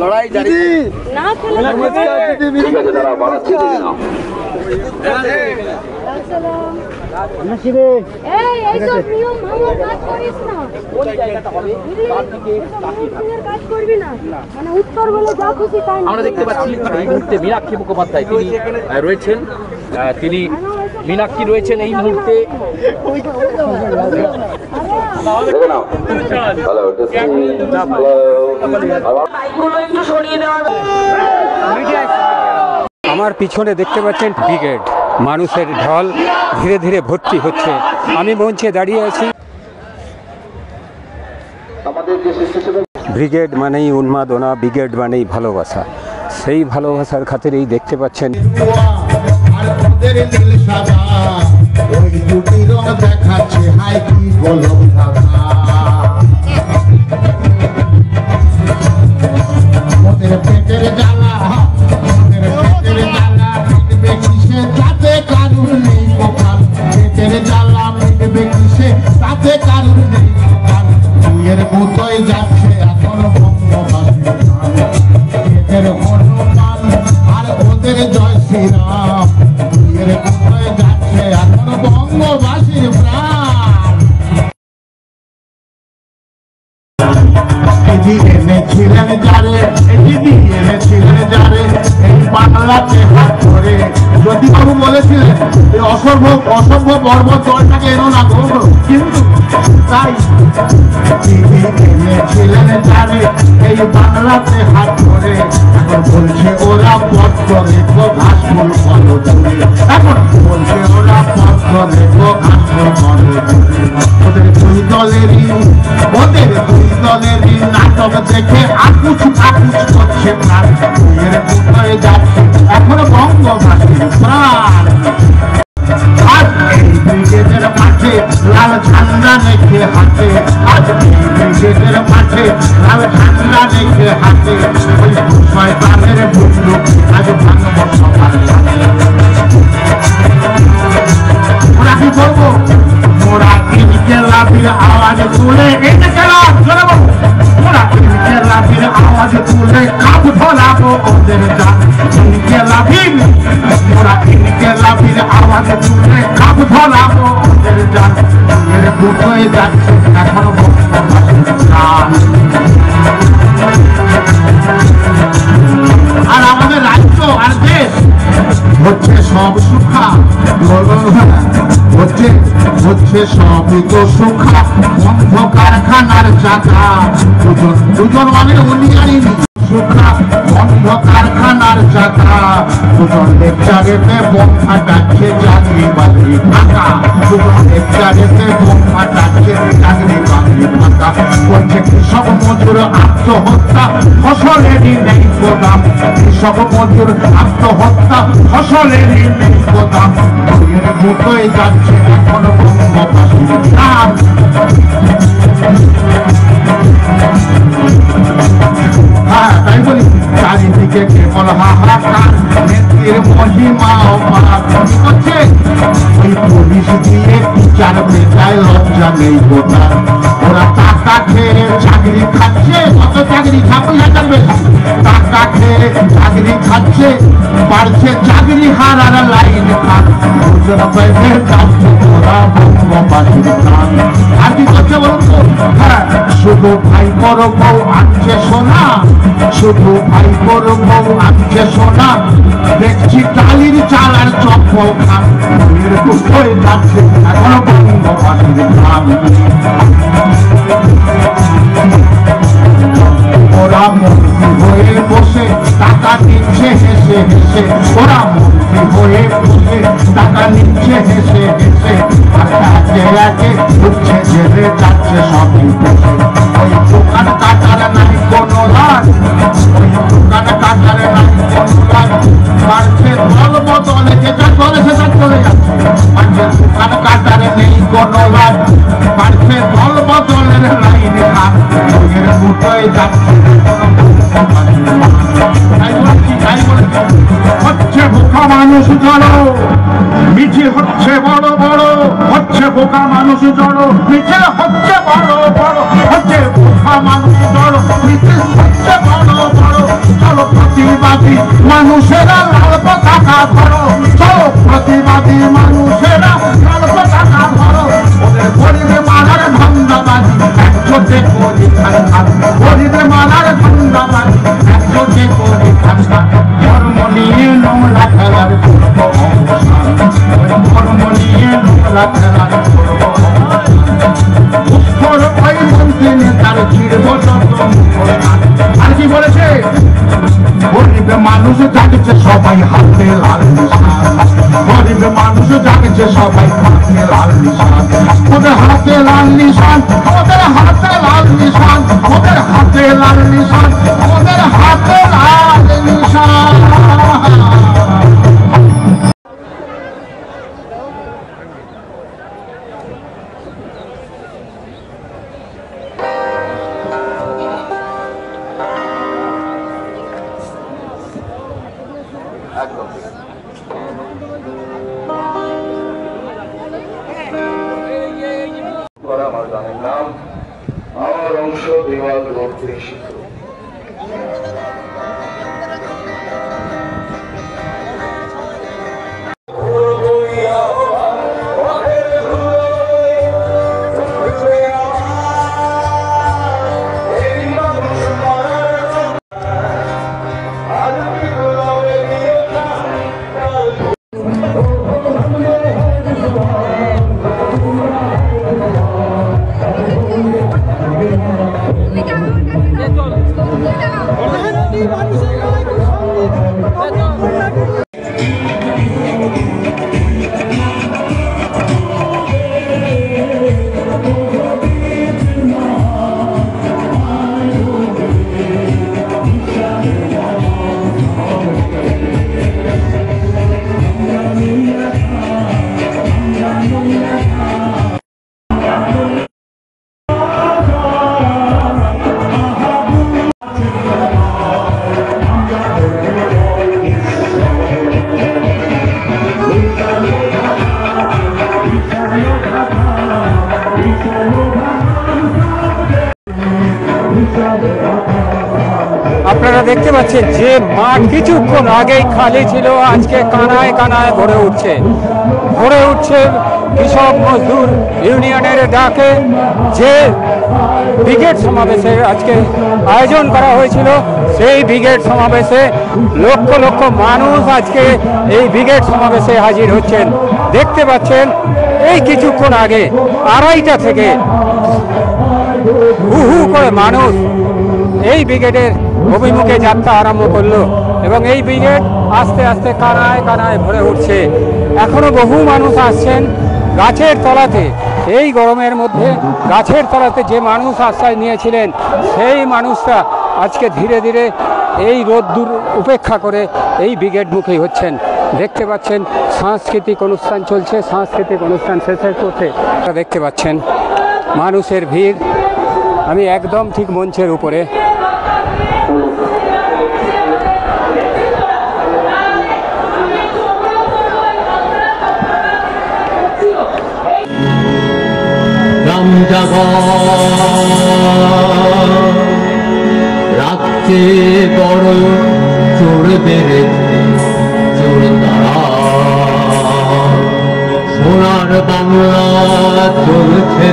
লড়াই জারি না খেলে ঠিক আছে দাঁড়া বাড়াচ্ছি দেখে নাও এইসব নিয়ম আমার কাজ করিস না কোন জায়গাটা হবে তার দিকে কাজ করবি না মানে উত্তর বলে যা খুশি তাই আমরা দেখতে পাচ্ছি এই মুহূর্তে মীনাক্ষী মুখোপাধ্যায় তিনি রয়েছেন তিনি মীনাক্ষী রয়েছেন এই মুহূর্তে দেখে নাও হ্যালো আমার পিছনে দেখতে পাচ্ছেন ব্রিগেড মানুষের ঢল ধীরে ধীরে ভর্তি হচ্ছে আমি মঞ্চে দাঁড়িয়ে আছি ব্রিগেড মানেই উন্মাদনা ব্রিগেড মানেই ভালোবাসা সেই ভালোবাসার খাতিরেই দেখতে পাচ্ছেন জ্যোতিবাবু বলেছিলেন অসম্ভব অসম্ভব পর্বত জলটাকে এনো না করবো কিন্তু তাই এনেছিলেন জানে এই বাংলাতে হাত ধরে এখন বলছে ওরা পথ রেখো ঘাস ফুল ফলো ধরে এখন বলছে ওরা পথ রেখো ঘাস ফুল ফলো ধরে ওদের দুই দলেরই নাটক দেখে আকুচ আকুচ করছে প্রাণ বইয়ের কোথায় যাচ্ছে এখনো বঙ্গবাসীর প্রাণ আজ এই ব্রিগেডের মাঠে লাল ঝান্ডা রেখে হাতে আজ এই ব্রিগেডের মাঠে লাল ঝান্ডা রেখে হাতে ওই শয়তানের বুঝলো আজ ভাঙব সবার সাথে ওরা কি করবো মোরা কিনকে লাভির আওয়াজ তুলে এটা খেলা চলে বাবু মোরা কিনকে লাভির আওয়াজ তুলে কাপ ধরাবো ওদের জান কিনকে লাভির মোরা কিনকে লাভির আওয়াজ তুলে কাপ ধরাবো ওদের জান এর বুঝে যাচ্ছে এখন আর আমাদের রাজ্য আর দেশ হচ্ছে সব সুখা হচ্ছে সবই তো সুখা বন্ধ কারখানার চাকা দুজন মানে উনি জানিনি সুখা বন্ধ কারখানার চাকা দুজন লেকচারেতে বোম ফাটাচ্ছে চাকরি বাকরি ফাঁকা দুজন লেকচারেতে বোম ফাটাচ্ছে চাকরি বাকরি ফাঁকা বলছে কৃষক মজুর আত্মহত্যা ফসলেরই নেই গোদাম কৃষক মজুর আত্মহত্যা ফসলেরই নেই গোদাম মুখোয় যাচ্ছে এখন বঙ্গবাসীর নাম হ্যাঁ তাই বলি চারিদিকে কেবল হাহাকার নেত্রীর মহিমা করছে ওই পুলিশ দিয়ে বিচার পেটায় লজ্জা নেই গোটা ওরা টাকা খেয়ে চাকরি খাচ্ছে কত চাকরি 26,000 বেশি টাকা খেয়ে চাকরি খাচ্ছে বাড়ছে চাকরি হারার লাইন খান আর কি করছে বলুন তো হ্যাঁ শুধু ভাই বড় বউ আনছে সোনা শুধু ভাই বড় বউ আনছে সোনা দেখছি টালির চাল আর চপ্পল খান হয়ে যাচ্ছে এখনো বঙ্গবাসীর খান ওরা মন্ত্রী হয়ে বসে টাকা নিচ্ছে হেসে হেসে ওরা মন্ত্রী হয়ে বসে টাকা নিচ্ছে হেসে হেসে আর একে একে উঠছে জেলে যাচ্ছে সবই বসে ওই দোকান কাটার নাই কোনো লাভ ওই দোকান কাটার নাই কোনো লাভ বাড়ছে দল বদলে যেটা চলে সেটা চলে যাচ্ছে বাড়ছে দোকান কাটারে নেই কোনো লাভ বাড়ছে দল বদলের লাইন হাত ওদের মুঠোয় যাচ্ছে হচ্ছে বোকা মানুষ জড়ো মিছিল হচ্ছে বড় বড় হচ্ছে বোকা মানুষ জড়ো মিছিল হচ্ছে বড় বড় হচ্ছে মানুষ বড়, ব্রিটিশ হচ্ছে বড় বড়। চলো প্রতিবাদী মানুষেরা লাল পতাকা ধরো, চলো প্রতিবাদী মানুষেরা লাল পতাকা ধরো। ওদের গরিবে মালার ধান্দাবাজি একজোটে করি ঠান্ডা, গরিবে মালার ধান্দাবাজি একজোটে করি ঠান্ডা। ধর্ম নিয়ে নোংরা খেলার করব অবসান, ধর্ম নিয়ে নোংরা খেলার করব উত্তর ওই মন্ত্রী নেতার ছিড়ব যত মুখোশান। আর কি বলেছে? গরিবে মানুষ জাগছে সবাই হাতে লাল নিশান, গরিবে মানুষ জাগছে সবাই হাতে লাল নিশান। ওদের হাতে লাল নিশান, ওদের হাতে লাল নিশান, ওদের হাতে লাল নিশান, ওদের হাতে লাল নিশান। একদম আমার গানের নাম আমার অংশ দেওয়াল রক্তের শিখর। আপনারা দেখতে পাচ্ছেন যে মাঠ কিছুক্ষণ আগেই খালি ছিল, আজকে কানায় কানায় ভরে উঠছে, ভরে উঠছে। কৃষক মজদুর ইউনিয়নের ডাকে যে ব্রিগেড সমাবেশের আজকে আয়োজন করা হয়েছিল, সেই ব্রিগেড সমাবেশে লক্ষ লক্ষ মানুষ আজকে এই ব্রিগেড সমাবেশে হাজির হচ্ছেন। দেখতে পাচ্ছেন এই কিছুক্ষণ আগে 2:30টা থেকে হু হু করে মানুষ এই ব্রিগেডের অভিমুখে যাত্রা আরম্ভ করলো এবং এই ব্রিগেড আস্তে আস্তে কানায় কানায় ভরে উঠছে। এখনো বহু মানুষ আসছেন গাছের তলাতে, এই গরমের মধ্যে গাছের তলাতে যে মানুষ আশ্রয় নিয়েছিলেন সেই মানুষরা আজকে ধীরে ধীরে এই রোদ্দুর উপেক্ষা করে এই ব্রিগেড মুখী হচ্ছেন। দেখতে পাচ্ছেন সাংস্কৃতিক অনুষ্ঠান চলছে, সাংস্কৃতিক অনুষ্ঠান শেষের পথে দেখতে পাচ্ছেন মানুষের ভিড়। আমি একদম ঠিক মঞ্চের উপরে। রাত্রে বড় চোর বেড়েছে, চোর তারা সোনার বাংলা চলছে,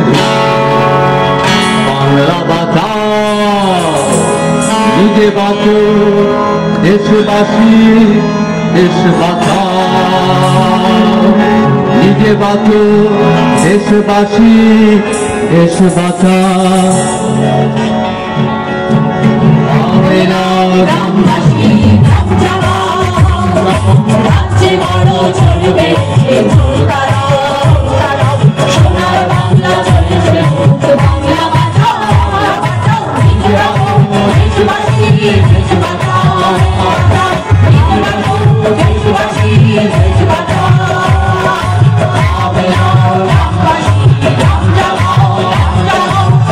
বাংলা বাঁচা নিজে বাঁচো, দেশবাসী দেশ বাঁচা, নিজে বাঁচো দেশবাসী দেশ বাঁচা। গ্রামবাসী গ্রাম জাগাও, রাজ্যে বড় চলবে এই তারা, সোনার বাংলা চলছে, বাংলা বাঁচাও, নিজে বাঁচো দেশবাসী দেশ বাঁচাও, নিজে বাঁচো দেশবাসী দেশ বাঁচাও। গ্রামবাসী গ্রাম জাগাও,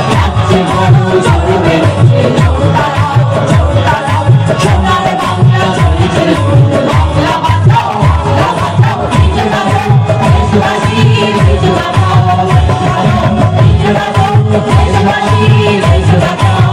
রাজ্যে বড় চলবে এই তারা, সোনার বাংলা চলছে, বাংলা বাঁচাও, নিজে বাঁচো দেশবাসী দেশ বাঁচাও, নিজে বাঁচো দেশবাসী দেশ বাঁচাও।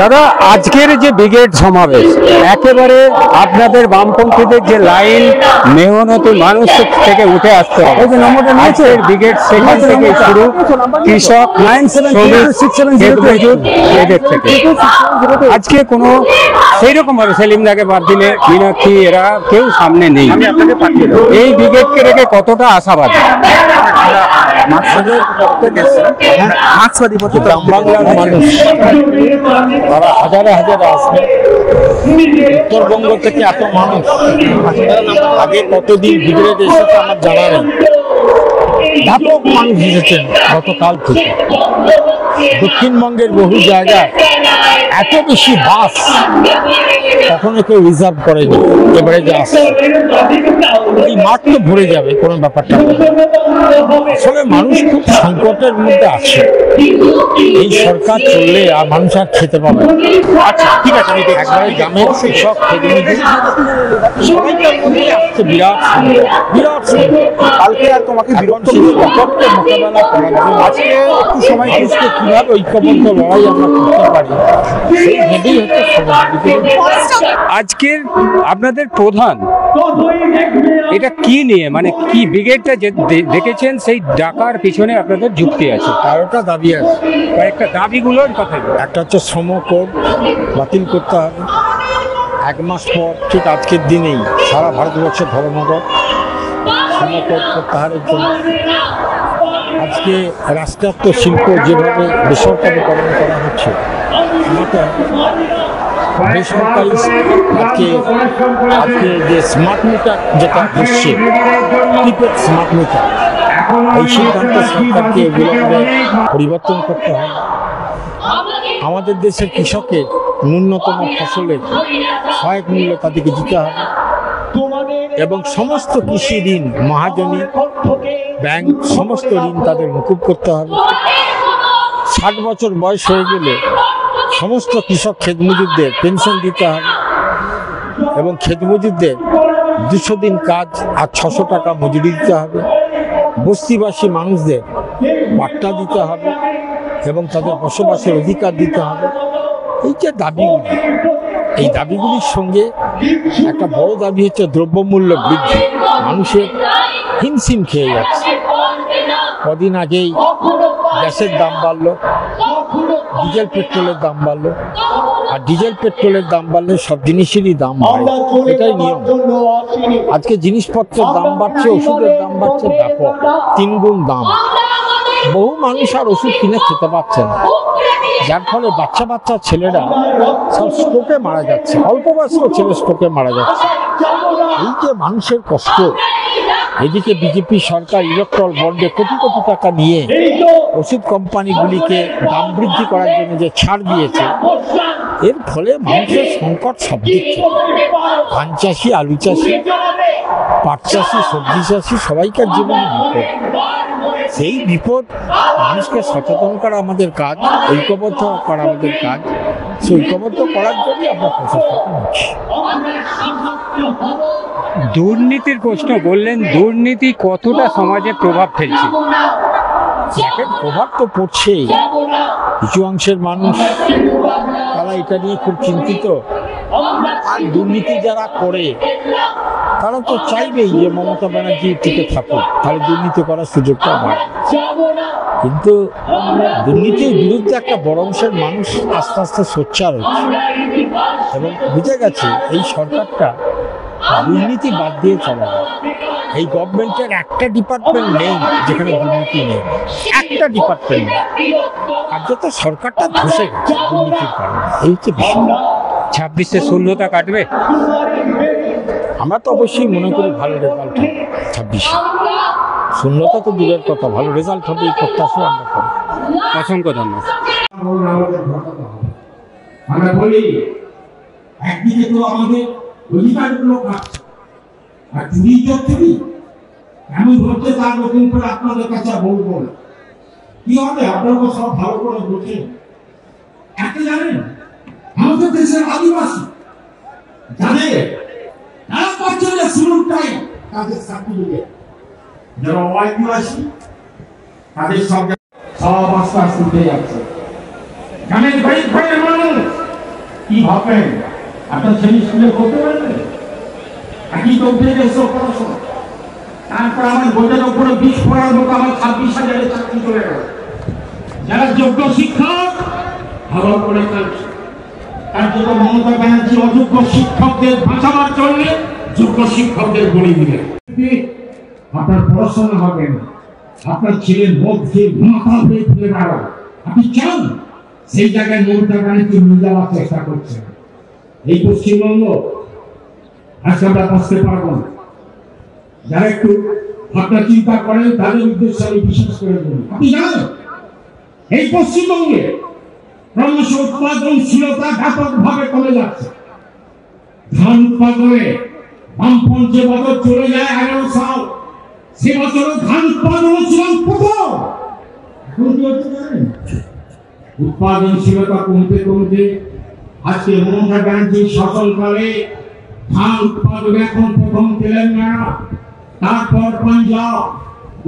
দাদা, আজকের যে ব্রিগেড সমাবেশ একেবারে আপনাদের বামপন্থীদের যে লাইন মেহনতি মানুষ থেকে উঠে আসতে হবে, আজকের ব্রিগেড সেখান থেকে শুরু, কৃষক, এদের থেকে আজকে কোনো সেই রকম ভাবে সেলিমদাকে বাদ দিলে মীনাক্ষী এরা কেউ সামনে নেই। এই ব্রিগেডকে রেখে কতটা আশাবাদ? বাংলার মানুষ তারা হাজারে হাজারে আসবে। উত্তরবঙ্গ থেকে এত মানুষ আগে কতদিন ব্রিগেড এসেছে আমার জানা নেই। ব্যাপক মানুষ এসেছেন গতকাল থেকে। দক্ষিণবঙ্গের বহু জায়গায় এত বেশি বাস কখনো কেউ রিজার্ভ করেনি। এবারে যে আসছে এই মাঠ তো ভরে যাবে, কোনো ব্যাপারটা আসলে মানুষ খুব সংকটের মধ্যে আছে। এই সরকার চললে আর মানুষ আর খেতে পাবে। আচ্ছা ঠিক আছে, আমি একবারে গ্রামের কৃষক সবাইকার মধ্যে আসছে বিরাট বিরাট কালকে আর তোমাকে বিপক্ষে মোকাবেলা করার জন্য আজকে একটু সময় খুঁজতে কিভাবে ঐক্যবদ্ধ লড়াই আমরা করতে পারি সেই ভেবেই হচ্ছে। আজকের আপনাদের প্রধান এটা কি নিয়ে, মানে কি ব্রিগেডটা যে দেখেছেন সেই ডাকার পিছনে আপনাদের যুক্তি আছে? 13টা দাবি আছে। কয়েকটা দাবিগুলোর কথা। একটা হচ্ছে শ্রম কোড বাতিল করতে হবে। 1 মাস পর ঠিক আজকের দিনেই সারা ভারতবর্ষে ধর্মঘট শ্রম কোড প্রত্যাহারের জন্য। আজকে রাষ্ট্রায়ত্ত শিল্প যেভাবে বেসরকারিকরণ করা হচ্ছে, বেসরকারি আজকে যে স্মার্ট মিটার যেটা হচ্ছে প্রিপেড স্মার্ট মিটার, এই সিদ্ধান্ত সরকারকে বিলম্বে পরিবর্তন করতে হবে। আমাদের দেশের কৃষকের ন্যূনতম ফসলের সহায়ক মূল্য তাদেরকে দিতে হবে এবং সমস্ত কৃষি ঋণ মহাজনী ব্যাংক সমস্ত ঋণ তাদের মুকুব করতে হবে। 60 বছর বয়স হয়ে গেলে সমস্ত কৃষক ক্ষেতমজুরদের পেনশন দিতে হবে এবং ক্ষেতমজুরদের 200 দিন কাজ আর 600 টাকা মজুরি দিতে হবে। বস্তিবাসী মানুষদের পাট্টা দিতে হবে এবং তাদের বসবাসের অধিকার দিতে হবে। এই যে দাবিগুলি, এই দাবিগুলির সঙ্গে একটা বড় দাবি হচ্ছে দ্রব্যমূল্য বৃদ্ধি। মানুষের হিমশিম খেয়ে যাচ্ছে। কদিন আগেই গ্যাসের দাম বাড়লো, ডিজেল পেট্রোলের দাম বাড়লো, আর ডিজেল পেট্রোলের দাম বাড়লে সব জিনিসেরই দাম বাড়ে, এটাই নিয়ম। আজকে জিনিসপত্রের দাম বাড়ছে, ওষুধের দাম বাড়ছে ব্যাপক, 3 গুণ দাম। বহু মানুষ আর ওষুধ কিনে খেতে পারছে না, যার ফলে বাচ্চা বাচ্চা ছেলেরা সব স্ট্রোকে মারা যাচ্ছে, অল্প বয়স্ক ছেলে স্ট্রোকে মারা যাচ্ছে। এই যে মানুষের কষ্ট, এদিকে বিজেপি সরকার ইলেকট্রাল বন্ডে কোটি কোটি টাকা নিয়ে ওষুধ কোম্পানিগুলিকে দাম বৃদ্ধি করার জন্য যে ছাড় দিয়েছে, এর ফলে মানুষের সংকট সব দিক থেকে। ধান চাষি, আলু চাষি, পাট চাষি, সবজি চাষি সবাইকার জীবনে বিপদ। সেই বিপদ মানুষকে সচেতন করা আমাদের কাজ, ঐক্যবদ্ধ করা আমাদের কাজ। সেই ঐক্যবদ্ধ করার জন্য আমরা প্রচেষ্টা করছি। দুর্নীতির প্রশ্ন বললেন, দুর্নীতি কতটা সমাজে প্রভাব ফেলছে? দেখেন, প্রভাব তো পড়ছেই। কিছু অংশের মানুষ তারা এটা নিয়ে খুব চিন্তিত। আর দুর্নীতি যারা করে তারা তো চাইবেই যে মমতা ব্যানার্জি টিকে থাকুক, তাহলে দুর্নীতি করার সুযোগটা বাড়ে। কিন্তু দুর্নীতির বিরুদ্ধে একটা বড় অংশের মানুষ আস্তে আস্তে সোচ্চার হচ্ছে এবং বুঝে গেছে এই সরকারটা দুর্নীতি বাদ দিয়ে চলা যায়। এই গভর্নমেন্টের একটা ডিপার্টমেন্ট নেই যেখানে দুর্নীতি নেই, একটা ডিপার্টমেন্ট নেই। কার্যত সরকারটা ধসে গেছে দুর্নীতির কারণে। এই হচ্ছে বিষয়। 26-এ শূন্যতা কাটবে? আমরা তো অবশ্যই মনে করি ভালো রেজাল্ট হবে 26-এ। শূন্যতা তো দূরের কথা, ভালো রেজাল্ট হবে এই প্রত্যাশা আমরা করি। অসংখ্য ধন্যবাদ। আমরা বলি একদিকে তো আমাদের অধিকারগুলো কাটছে, আর চুরি চুরি এমন হচ্ছে তার নতুন করে আপনাদের কাছে বলবো না। কি হবে আপনারা সব ভালো করে বোঝেন। একটা জানেন, আমাদের দেশের আদিবাসী জানে তারা বছরের শুরুটাই তাদের সার্টিফিকেট, যারা আদিবাসী তাদের সব আস্তে আস্তে উঠে যাচ্ছে। জানেন গরিব ঘরের মানুষ কি ভাববেন আপনার ছেলে স্কুলে পড়তে পারবে একই তো উঠে গেছে পড়াশোনা তারপর আমার বোঝার উপরে 20 পড়ার মতো আমার 26,000 চাকরি চলে গেল যারা যোগ্য শিক্ষক ভালো করে তার জন্য মমতা ব্যানার্জি অযোগ্য শিক্ষকদের বাঁচাবার জন্য যোগ্য শিক্ষকদের বলি দিলেন আপনার পড়াশোনা হবে না আপনার ছেলের মধ্যে মাথা হয়ে ফেলে দাঁড়ান আপনি চান সেই জায়গায় মমতা ব্যানার্জি নিয়ে যাওয়ার চেষ্টা করছেন এই পশ্চিমবঙ্গ আজকে আমরা বাঁচতে পারবো না যারা একটু ভাবনা চিন্তা করেন তাদের উদ্দেশ্যে আমি বিশেষ করে বলি আপনি জানেন এই পশ্চিমবঙ্গে ক্রমশ উৎপাদনশীলতা ব্যাপকভাবে কমে যাচ্ছে ধান উৎপাদনে বামপন যে বছর চলে যায় 11 সাল সে বছর ধান উৎপাদন ছিল প্রথম এখন কি হচ্ছে জানেন উৎপাদনশীলতা কমতে কমতে আজকে মমতা ব্যানার্জির শাসনকালে ধান উৎপাদন এখন প্রথম তেলেঙ্গানা তারপর পাঞ্জাব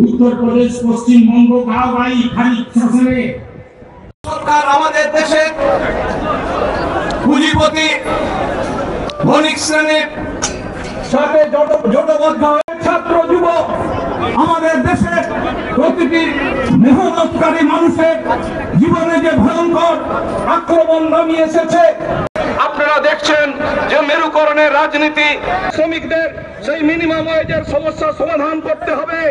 উত্তরপ্রদেশ পশ্চিমবঙ্গ গাঁওবাড়ি খারিজ শাসনে সরকার আমাদের দেশে পুঁজিপতি বণিক শ্রেণীর সাথে জোটবদ্ধ ছাত্র যুবক আমাদের দেশের প্রতিটি মেহনতকারী মানুষের জীবনে যে ভয়ঙ্কর আক্রমণ নামিয়ে এসেছে আপনারা দেখছেন যে মেরুকরণের রাজনীতি শ্রমিকদের সেই মিনিমাম ওয়েজের সমস্যা সমাধান করতে হবে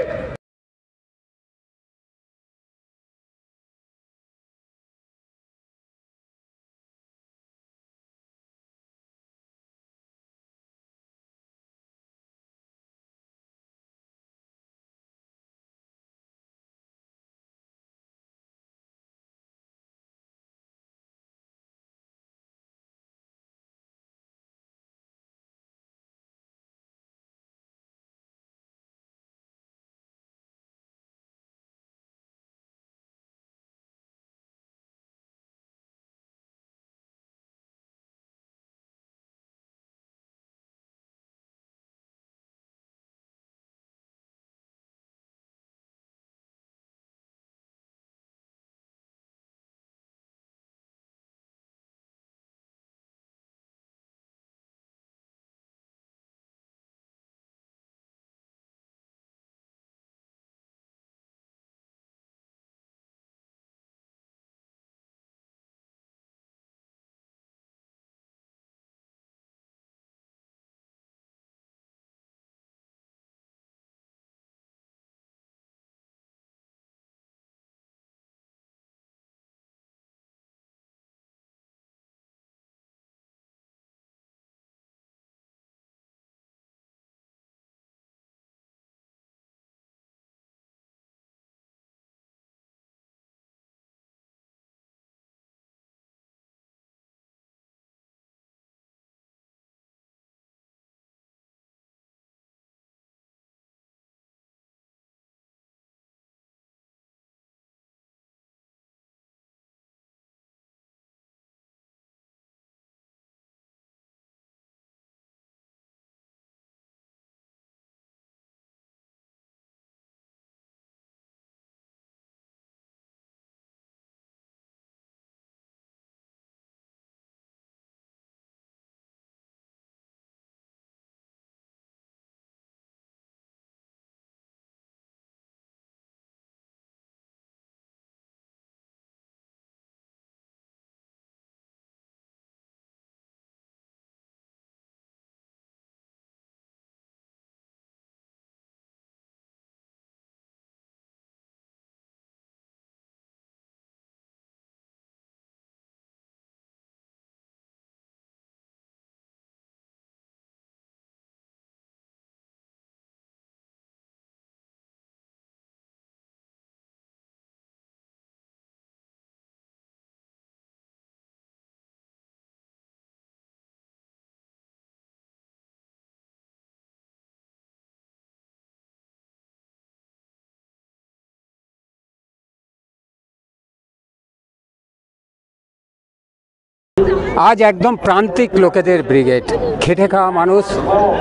আজ একদম প্রান্তিক লোকেদের ব্রিগেড, খেটে খাওয়া মানুষ,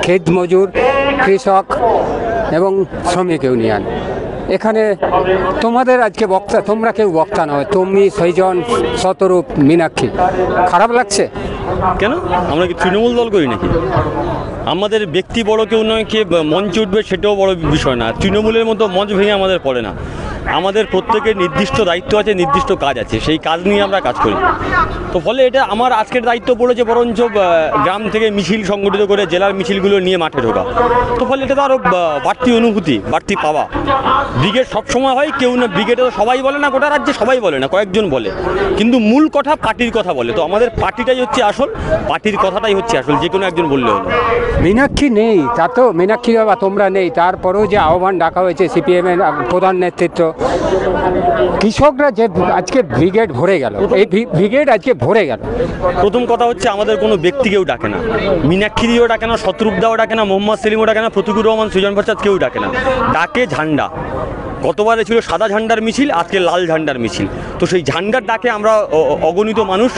ক্ষেত মজুর, কৃষক এবং শ্রমিক ইউনিয়ন। এখানে তোমাদের আজকে বক্তা, তোমরা কেউ বক্তা নয়, তুমি, সৈজন, শতরূপ, মীনাক্ষী। খারাপ লাগছে? কেন আমরা কি তৃণমূল দল করি নাকি? আমাদের ব্যক্তি বড় কেউ নয়, কে মঞ্চে উঠবে সেটাও বড় বিষয় না। তৃণমূলের মতো মঞ্চ ভেঙে আমাদের পড়ে না। আমাদের প্রত্যেকের নির্দিষ্ট দায়িত্ব আছে, নির্দিষ্ট কাজ আছে, সেই কাজ নিয়ে আমরা কাজ করি। তো ফলে এটা আমার আজকের দায়িত্ব পড়েছে বরঞ্চ গ্রাম থেকে মিছিল সংগঠিত করে জেলার মিছিলগুলো নিয়ে মাঠে ঢোকা। তো ফলে এটা তো আরও বাড়তি অনুভূতি, বাড়তি পাওয়া। ব্রিগেড সবসময় হয়, কেউ না ব্রিগেডে তো সবাই বলে না, গোটা রাজ্যে সবাই বলে না, কয়েকজন বলে, কিন্তু মূল কথা পার্টির কথা বলে। তো আমাদের পার্টিটাই হচ্ছে আসল, পার্টির কথাটাই হচ্ছে আসল, যে কোনো একজন বললে হলো। মীনাক্ষী নেই, তা তো মীনাক্ষী বাবা তোমরা নেই, তারপরেও যে আহ্বান ডাকা হয়েছে সিপিএমের প্রধান নেতৃত্ব, কৃষকরা যে আজকে ব্রিগেড ভরে গেল, এই ব্রিগেড আজকে ভরে গেল। প্রথম কথা হচ্ছে আমাদের কোনো ব্যক্তিকেও ডাকে না, মীনাক্ষীও ডাকে না, শত্রুপদাও ডাকে না, মোহাম্মদ সেলিমও ডাকে না, ফতিকুর রহমান, সুজন প্রসাদ কেউ ডাকে না, ডাকে ঝান্ডা। গতবারে ছিল সাদা ঝান্ডার মিছিল, আজকে লাল ঝান্ডার মিছিল। তো সেই ঝান্ডার ডাকে আমরা অগণিত মানুষ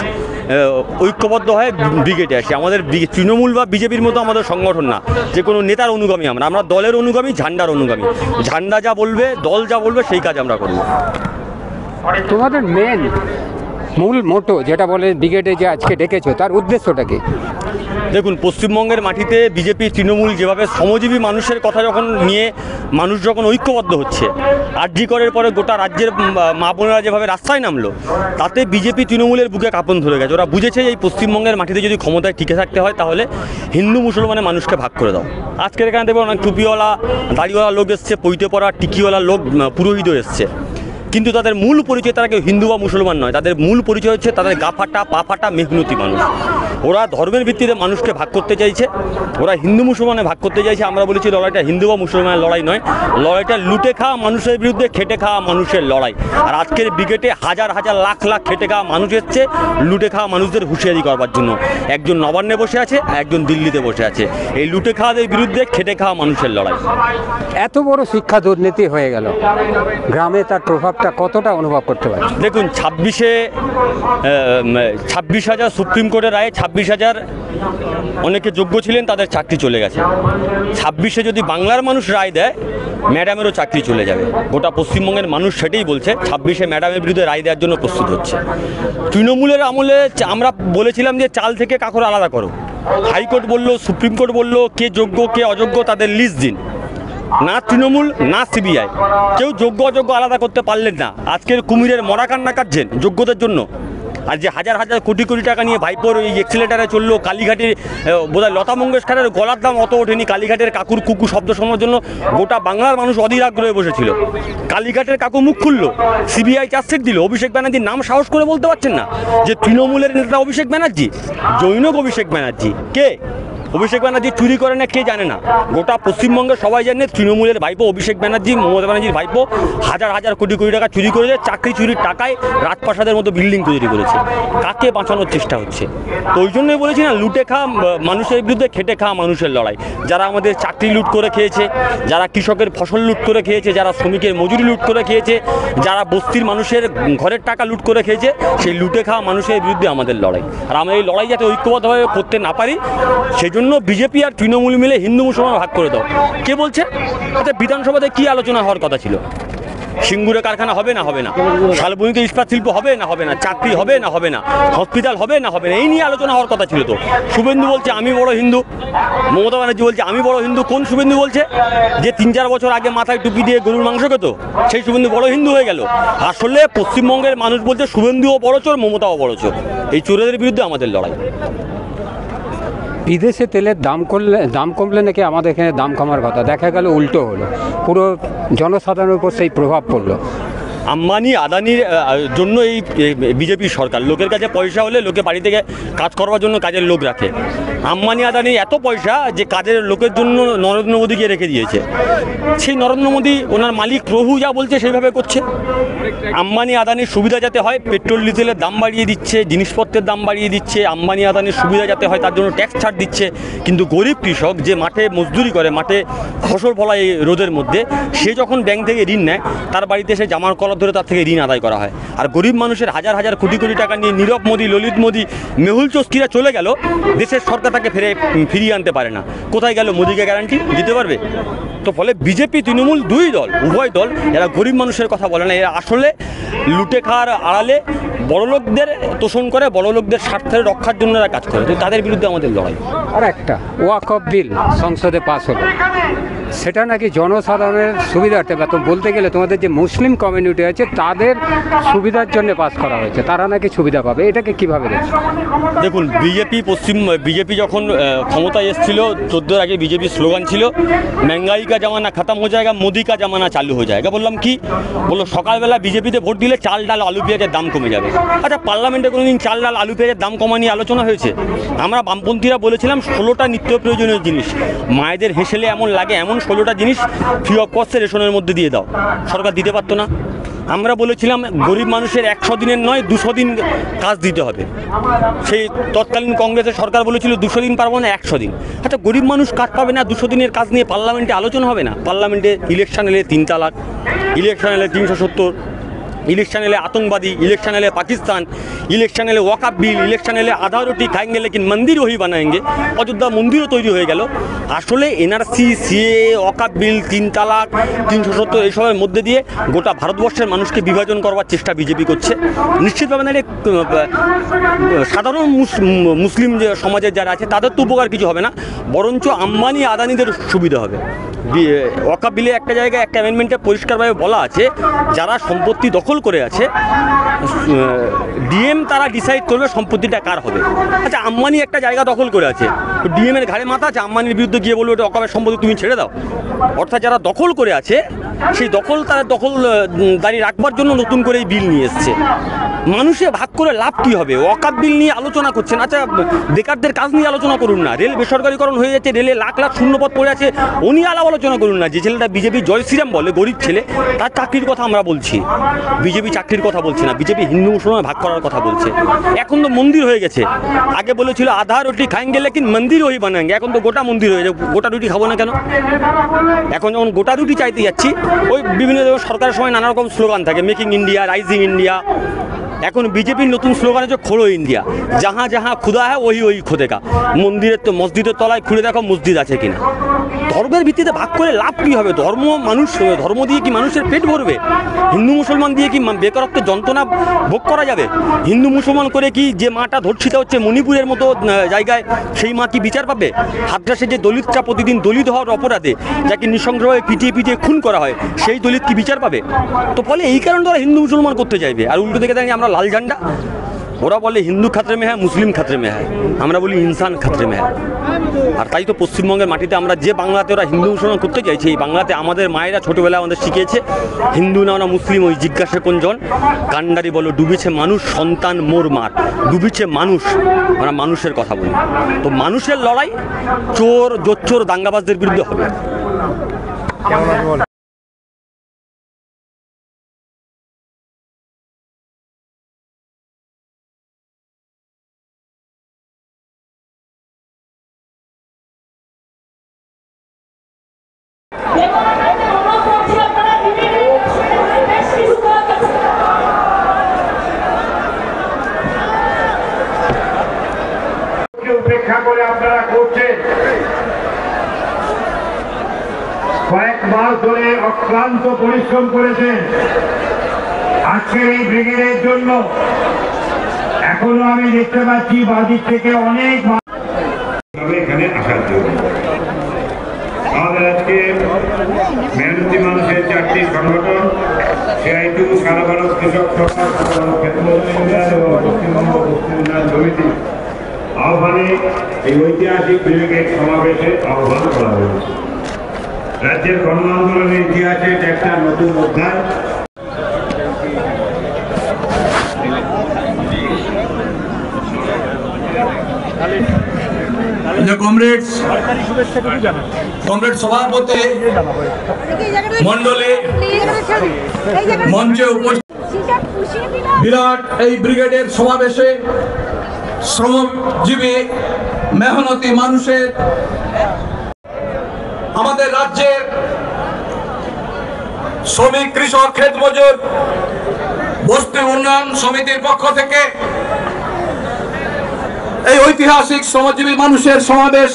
ঐক্যবদ্ধ হয়ে ব্রিগেডে আসি। আমাদের তৃণমূল বা বিজেপির মতো আমাদের সংগঠন না, যে কোনো নেতার অনুগামী আমরা দলের অনুগামী, ঝান্ডার অনুগামী। ঝান্ডা যা বলবে, দল যা বলবে, সেই কাজ আমরা করব। তোমাদের মূল মোটো যেটা বলে ব্রিগেডে যে আজকে ডেকেছো, তার উদ্দেশ্যটা কি? দেখুন, পশ্চিমবঙ্গের মাটিতে বিজেপি তৃণমূল যেভাবে শ্রমজীবী মানুষের কথা যখন নিয়ে মানুষ যখন ঐক্যবদ্ধ হচ্ছে, আরজি করের পরে গোটা রাজ্যের মা বোনেরা যেভাবে রাস্তায় নামলো, তাতে বিজেপি তৃণমূলের বুকে কাঁপন ধরে গেছে। ওরা বুঝেছে এই পশ্চিমবঙ্গের মাটিতে যদি ক্ষমতায় টিকে থাকতে হয়, তাহলে হিন্দু মুসলমানের মানুষকে ভাগ করে দাও। আজকের এখানে দেখবে অনেক টুপিওয়ালা, দাড়িওয়ালা লোক এসছে, পৈতে পড়া টিকিওয়ালা লোক, পুরোহিতও এসছে, কিন্তু তাদের মূল পরিচয় তারা কেউ হিন্দু বা মুসলমান নয়। তাদের মূল পরিচয় হচ্ছে তাদের গা ফাটা, পা ফাটা, মেহনতি মানুষ। ওরা ধর্মের ভিত্তিতে মানুষকে ভাগ করতে চাইছে, ওরা হিন্দু মুসলমানে ভাগ করতে চাইছে। আমরা বলেছি লড়াইটা হিন্দু বা মুসলমানের লড়াই নয়, লড়াইটা লুটে খাওয়া মানুষের বিরুদ্ধে খেটে খাওয়া মানুষের লড়াই। আর আজকের ব্রিগেডে হাজার হাজার লাখ লাখ খেটে খাওয়া মানুষ এসছে লুটে খাওয়া মানুষদের হুঁশিয়ারি করবার জন্য। একজন নবান্নে বসে আছে, একজন দিল্লিতে বসে আছে। এই লুটে খাওয়াদের বিরুদ্ধে খেটে খাওয়া মানুষের লড়াই। এত বড় শিক্ষা দুর্নীতি হয়ে গেল, গ্রামে তার প্রভাবটা কতটা অনুভব করতে পারে? দেখুন, 26,000 সুপ্রিম কোর্টের রায়ে 26,000 অনেকে যোগ্য ছিলেন, তাদের চাকরি চলে গেছে। 26-এ যদি বাংলার মানুষ রায় দেয়, ম্যাডামেরও চাকরি চলে যাবে। গোটা পশ্চিমবঙ্গের মানুষ সেটাই বলছে, 26-এ ম্যাডামের বিরুদ্ধে রায় দেওয়ার জন্য প্রস্তুত হচ্ছে। তৃণমূলের আমলে আমরা বলেছিলাম যে চাল থেকে কাকর আলাদা করো। হাইকোর্ট বললো, সুপ্রিম কোর্ট বললো, কে যোগ্য কে অযোগ্য তাদের লিস্ট দিন। না তৃণমূল না সিবিআই কেউ যোগ্য অযোগ্য আলাদা করতে পারলেন না। আজকের কুমিরের মরা কান্না কাটছেন যোগ্যদের জন্য। আর যে হাজার হাজার কোটি কোটি টাকা নিয়ে ভাইপোর এই এক্সিলেটারে চললো, কালীঘাটের বোধহয় লতা মঙ্গেশকরের গলার দাম অত ওঠেনি, কালীঘাটের কাকুর কুকু শব্দ শোনার জন্য গোটা বাংলার মানুষ অধীর আগ্রহে বসেছিল। কালীঘাটের কাকু মুখ খুললো, সিবিআই চার্জশিট দিল। অভিষেক ব্যানার্জির নাম সাহস করে বলতে পারছেন না যে তৃণমূলের নেতা অভিষেক ব্যানার্জি, জৈনক অভিষেক ব্যানার্জি। কে অভিষেক ব্যানার্জি চুরি করে না কে জানে না? গোটা পশ্চিমবঙ্গের সবাই জানে তৃণমূলের ভাইপো অভিষেক ব্যানার্জি, মমতা ব্যানার্জির ভাইপো হাজার হাজার কোটি কোটি টাকা চুরি করেছে, চাকরি চুরির টাকায় রাজপ্রাসাদের মতো বিল্ডিং তৈরি করেছে। কাকে বাঁচানোর চেষ্টা হচ্ছে? তো ওই জন্যই বলেছি না, লুটে খাওয়া মানুষের বিরুদ্ধে খেটে খাওয়া মানুষের লড়াই। যারা আমাদের চাকরি লুট করে খেয়েছে, যারা কৃষকের ফসল লুট করে খেয়েছে, যারা শ্রমিকের মজুরি লুট করে খেয়েছে, যারা বস্তির মানুষের ঘরের টাকা লুট করে খেয়েছে, সেই লুটে খাওয়া মানুষের বিরুদ্ধে আমাদের লড়াই। আর আমরা এই লড়াই যাতে ঐক্যবদ্ধভাবে করতে না পারি, সেই জন্য বিজেপি আর তৃণমূল মিলে হিন্দু মুসলমান ভাগ করে দাও। কে বলছে? আচ্ছা, বিধানসভাতে কি আলোচনা হওয়ার কথা ছিল? সিঙ্গুরে কারখানা হবে না হবে না, শালবনীতে ইস্পাত শিল্প হবে না হবে না, চাকরি হবে না হবে না, হসপিটাল হবে না হবে না, এই নিয়ে আলোচনা হওয়ার কথা ছিল তো। শুভেন্দু বলছে আমি বড় হিন্দু, মমতা ব্যানার্জি বলছে আমি বড় হিন্দু। কোন শুভেন্দু বলছে? যে 3-4 বছর আগে মাথায় টুপি দিয়ে গরুর মাংস খেত, সেই শুভেন্দু বড় হিন্দু হয়ে গেল। আসলে পশ্চিমবঙ্গের মানুষ বলছে শুভেন্দুও বড় চোর, মমতাও বড় চোর। এই চোরেদের বিরুদ্ধে আমাদের লড়াই। বিদেশে তেলের দাম কমলে নাকি আমাদের এখানে দাম কমার কথা, দেখা গেল উল্টো হলো, পুরো জনসাধারণের উপর সেই প্রভাব পড়লো। আম্বানি আদানির জন্য এই বিজেপি সরকার। লোকের কাছে পয়সা হলে লোকে বাড়ি থেকে কাজ করবার জন্য কাজের লোক রাখে। আম্বানি আদানি এত পয়সা যে কাজের লোকের জন্য নরেন্দ্র মোদীকে রেখে দিয়েছে। সেই নরেন্দ্র মোদী ওনার মালিক প্রভু যা বলছে সেইভাবে করছে। আম্বানি আদানির সুবিধা যাতে হয়, পেট্রোল ডিজেলের দাম বাড়িয়ে দিচ্ছে, জিনিসপত্রের দাম বাড়িয়ে দিচ্ছে। আম্বানি আদানির সুবিধা যাতে হয় তার জন্য ট্যাক্স ছাড় দিচ্ছে। কিন্তু গরিব কৃষক যে মাঠে মজদুরি করে, মাঠে ফসল ফলায় এই রোদের মধ্যে, সে যখন ব্যাংক থেকে ঋণ নেয়, তার বাড়িতে সে জামার কলার ধরে তার থেকে ঋণ আদায় করা হয়। আর গরিব মানুষের হাজার হাজার কোটি কোটি টাকা নিয়ে নীরব মোদী, ললিত মোদী, মেহুল চস্কিরা চলে গেল। দেশের সরকার তাকে ফিরিয়ে আনতে পারে না। কোথায় গেল মোদিকে গ্যারান্টি দিতে পারবে? তো ফলে বিজেপি তৃণমূল দুই দল, উভয় দল, এরা গরিব মানুষের কথা বলে না, এরা আসলে লুটে খাওয়ার আড়ালে বড়লোকদের তোষণ করে, বড়লোকদের স্বার্থের রক্ষার জন্য এরা কাজ করে। তো তাদের বিরুদ্ধে আমাদের লড়াই। আর একটা ওয়াকফ বিল সংসদে পাস হলো, সেটা নাকি জনসাধারণের সুবিধার্থে, বা বলতে গেলে তোমাদের যে মুসলিম কমিউনিটি আছে তাদের সুবিধার জন্য পাস করা হয়েছে, তারা নাকি সুবিধা পাবে। এটাকে কিভাবে দেখছো? দেখুন, বিজেপি যখন ক্ষমতায় এসেছিল 14 আগে বিজেপির স্লোগান ছিল महंगाई का जमाना खत्म हो जाएगा, मोदी का जमाना चालू हो जाएगा। বললাম কি বললো, সকালবেলা বিজেপিতে ভোট দিলে চাল ডাল আলু পেঁয়াজের দাম কমে যাবে। আচ্ছা, পার্লামেন্টে কোনোদিন চাল ডাল আলু পেঁয়াজের দাম কমা নিয়ে আলোচনা হয়েছে? আমরা বামপন্থীরা বলেছিলাম 16টা নিত্য প্রয়োজনীয় জিনিস, মায়েদের হেসেলে এমন লাগে এমন 16টা জিনিস ফ্রি অফ কস্টে রেশনের মধ্যে দিয়ে দাও। সরকার দিতে পারতো না। আমরা বলেছিলাম গরিব মানুষের 100 দিনের নয় 200 দিন কাজ দিতে হবে। সেই তৎকালীন কংগ্রেসের সরকার বলেছিল 200 দিন পারবো না, 100 দিন। আচ্ছা, গরিব মানুষ কাজ পাবে না, 200 দিনের কাজ নিয়ে পার্লামেন্টে আলোচনা হবে না? পার্লামেন্টে ইলেকশন এলে 3 তালাক, ইলেকশন এলে 370, इलेक्शन एले आतंकवादी, इलेक्शन एले पाकिस्तान, इलेक्शन एले वकाफ बिल, इलेक्शन एले आधा रोटी खाएंगे लेकिन मंदिर वही बनाएंगे। अयोध्या मंदिरों तैरी हो गेल। आसले एनआरसी, सीए, वकाफ बिल, 3 तालाक, 370 এইসবের মধ্যে দিয়ে গোটা ভারতবর্ষের মানুষকে বিভাজন করবার চেষ্টা বিজেপি করছে। নিশ্চিতভাবে না, সাধারণ মুসলিম যে সমাজের যারা আছে তাদের তো উপকার কিছু হবে না, বরঞ্চ আম্বানি আদানিদের সুবিধা হবে। ওয়াকফ বিলে একটা জায়গায় একটা অ্যামেন্ডমেন্টে পরিষ্কারভাবে বলা আছে যারা সম্পত্তি দখল করে আছে ডিএম তারা ডিসাইড করবে সম্পত্তিটা কার হবে। আচ্ছা, আম্বানি একটা জায়গা দখল করে আছে, ডিএম এর ঘাড়ে মাথা আছে, আম্বানির বিরুদ্ধে গিয়ে বলবে ওটা ওয়াকফের সম্পত্তি তুমি ছেড়ে দাও। অর্থাৎ যারা দখল করে আছে সেই তারা দখলদারি রাখবার জন্য নতুন করে এই বিল নিয়ে এসছে। মানুষে ভাগ করে লাভ কি হবে? ওয়াকফ বিল নিয়ে আলোচনা করছেন। আচ্ছা, বেকারদের কাজ নিয়ে আলোচনা করুন না। রেল বেসরকারীকরণ হয়ে যাচ্ছে, রেলে লাখ লাখ শূন্যপদ পড়ে আছে, উনি আলোচনা করুন না। যে ছেলেটা বিজেপি জয় শ্রীরাম বলে, গরিব ছেলে, তার চাকরির কথা আমরা বলছি। বিজেপি চাকরির কথা বলছি না, বিজেপি হিন্দু মুসলমান ভাগ করার কথা বলছে। এখন তো মন্দির হয়ে গেছে। আগে বলেছিল আধা রুটি খাएंगे लेकिन मंदिर वही बनाएंगे, এখন তো গোটা মন্দির হয়ে যাবে। গোটা রুটি খাবো না কেন? এখন যখন গোটা রুটি চাইতে যাচ্ছি, ওই বিভিন্ন সরকারের সময় নানা রকম স্লোগান থাকে, মেকিং ইন্ডিয়া, রাইজিং ইন্ডিয়া। এখন বিজেপির নতুন স্লোগান হচ্ছে খোলো ইন্ডিয়া, যাহা যাহা খুদা হ্যাঁ ওই ওই খোদেগা। মন্দিরের তো মসজিদের তলায় খুঁড়ে দেখো মসজিদ আছে কিনা। ধর্মের ভিত্তিতে ভাগ করে লাভ কী হবে? ধর্ম দিয়ে কি মানুষের পেট ভরবে? হিন্দু মুসলমান দিয়ে কি বেকারত্বের যন্ত্রণা ভোগ করা যাবে? হিন্দু মুসলমান করে কি যে মাটা ধর্ষিত হচ্ছে মণিপুরের মতো জায়গায়, সেই মা কি বিচার পাবে? হাতরাসে যে দলিতটা প্রতিদিন দলিত হওয়ার অপরাধে যাকে নৃশংসভাবে পিটিয়ে খুন করা হয়, সেই দলিত কি বিচার পাবে? তো ফলে এই কারণে তারা হিন্দু মুসলমান করতে চাইবে। আর উল্টো দিকে দেখি আমরা লাল ঝান্ডা, ওরা বলে হিন্দু খাতরে মে হ্যাঁ, মুসলিম খাতরে মে হ্যাঁ, আমরা বলি ইনসান খাতরে মে হ্যাঁ। আর তাই তো পশ্চিমবঙ্গের মাটিতে আমরা যে বাংলাতে ওরা হিন্দু মুসলমান করতে চাইছে, এই বাংলাতে আমাদের মায়েরা ছোটোবেলায় আমাদের শিখিয়েছে হিন্দু না ওরা মুসলিম, ওই জিজ্ঞাসা কোনজন কান্ডারি বলো ডুবেছে মানুষ সন্তান মোর মার, ডুবেছে মানুষ, আমরা মানুষের কথা বলি। তো মানুষের লড়াই জোচ্চোর দাঙ্গাবাজদের বিরুদ্ধে হবে। উপেক্ষা করে আপনারা করছেন, কয়েক মাস ধরে অক্লান্ত পরিশ্রম করেছেন আজকের এই ব্রিগেডের জন্য। এখনো আমি দেখতে পাচ্ছি বাদিক থেকে অনেক এখানে আসার জন্য। আমাদের আজকে মেহনতি মানুষের 4টি সংগঠন, সিআইটু, সারা ভারত কৃষক সভা, এবং পশ্চিমবঙ্গ মুসলিম উন্নয়ন সমিতি আহ্বানে এই ঐতিহাসিক ব্রিগেড সমাবেশে আহ্বান করা হয়েছে। রাজ্যের গণ আন্দোলনের ইতিহাসে একটা নতুন অধ্যায়। কমরেড সভাপতি মন্ডলী মঞ্চে উপস্থিত বিরাট এই ব্রিগেডের সমাবেশে শ্রমজীবী মেহনতি মানুষের, আমাদের রাজ্যের শ্রমিক, কৃষক, ক্ষেত মজুর, বস্তি উন্নয়ন সমিতির পক্ষ থেকে এই ঐতিহাসিক শ্রমজীবী মানুষের সমাবেশ